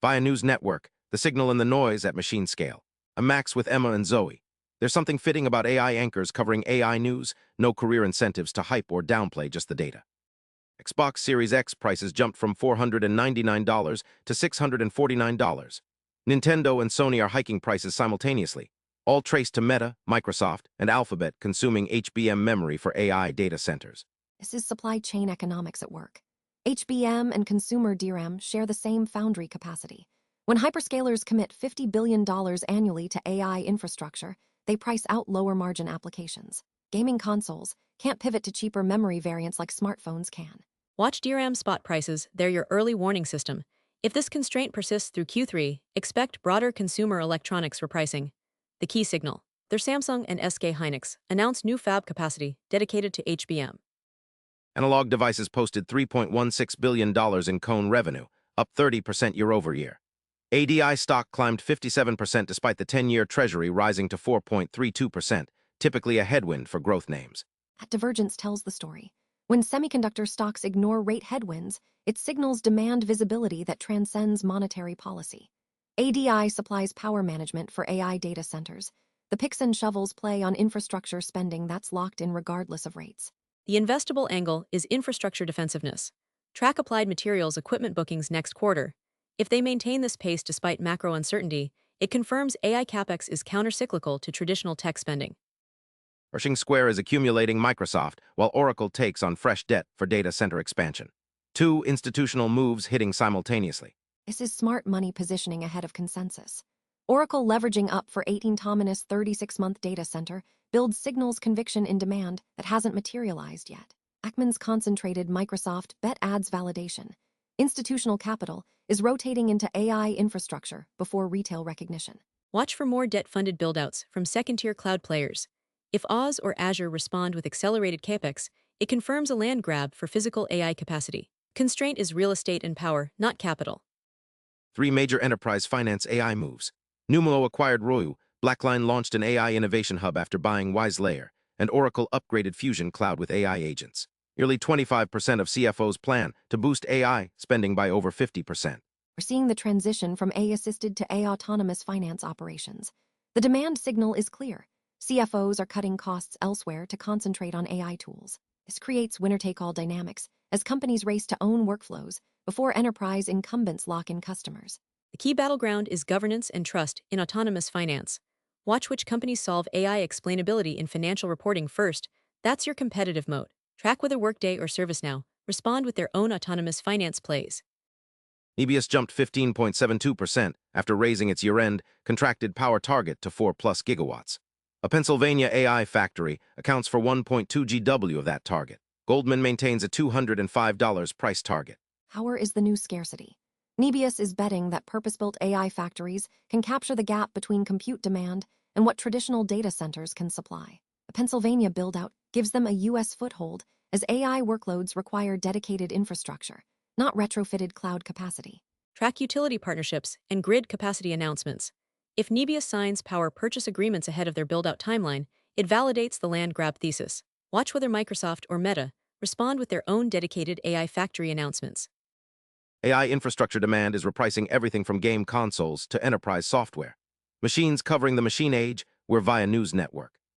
Via News Network, the signal and the noise at machine scale. I'm Max with Emma and Zoe. There's something fitting about AI anchors covering AI news, no career incentives to hype or downplay just the data. Xbox Series X prices jumped from $499 to $649. Nintendo and Sony are hiking prices simultaneously, all traced to Meta, Microsoft, and Alphabet consuming HBM memory for AI data centers. This is supply chain economics at work. HBM and consumer DRAM share the same foundry capacity. When hyperscalers commit $50 billion annually to AI infrastructure, they price out lower margin applications. Gaming consoles can't pivot to cheaper memory variants like smartphones can. Watch DRAM spot prices, they're your early warning system. If this constraint persists through Q3, expect broader consumer electronics repricing. The key signal. Their Samsung and SK Hynix announced new fab capacity dedicated to HBM. Analog Devices posted $3.16 billion in cone revenue, up 30% year-over-year. ADI stock climbed 57% despite the 10-year Treasury rising to 4.32%, typically a headwind for growth names. That divergence tells the story. When semiconductor stocks ignore rate headwinds, it signals demand visibility that transcends monetary policy. ADI supplies power management for AI data centers. The picks and shovels play on infrastructure spending that's locked in regardless of rates. The investable angle is infrastructure defensiveness. Track Applied Materials equipment bookings next quarter. If they maintain this pace despite macro uncertainty, it confirms AI capex is countercyclical to traditional tech spending. Pershing Square is accumulating Microsoft, while Oracle takes on fresh debt for data center expansion. Two institutional moves hitting simultaneously. This is smart money positioning ahead of consensus. Oracle leveraging up for 18-Tominus 36-month data center builds signals conviction in demand that hasn't materialized yet. Ackman's concentrated Microsoft bet adds validation. Institutional capital is rotating into AI infrastructure before retail recognition. Watch for more debt-funded buildouts from second-tier cloud players. If Oz or Azure respond with accelerated capex, it confirms a land grab for physical AI capacity. Constraint is real estate and power, not capital. Three major enterprise finance AI moves. Numelo acquired Royu, Blackline launched an AI innovation hub after buying WiseLayer, and Oracle upgraded Fusion Cloud with AI agents. Nearly 25% of CFOs plan to boost AI spending by over 50%. We're seeing the transition from AI-assisted to AI-autonomous finance operations. The demand signal is clear. CFOs are cutting costs elsewhere to concentrate on AI tools. This creates winner-take-all dynamics as companies race to own workflows before enterprise incumbents lock in customers. The key battleground is governance and trust in autonomous finance. Watch which companies solve AI explainability in financial reporting first. That's your competitive moat. Track whether Workday or ServiceNow respond with their own autonomous finance plays. Nebius jumped 15.72% after raising its year-end contracted power target to 4+ gigawatts. A Pennsylvania AI factory accounts for 1.2 GW of that target. Goldman maintains a $205 price target. Power is the new scarcity. Nebius is betting that purpose-built AI factories can capture the gap between compute demand and what traditional data centers can supply. The Pennsylvania build-out gives them a U.S. foothold as AI workloads require dedicated infrastructure, not retrofitted cloud capacity. Track utility partnerships and grid capacity announcements. If Nebius signs power purchase agreements ahead of their build-out timeline, it validates the land grab thesis. Watch whether Microsoft or Meta respond with their own dedicated AI factory announcements. AI infrastructure demand is repricing everything from game consoles to enterprise software. Machines covering the machine age, we're via News Network.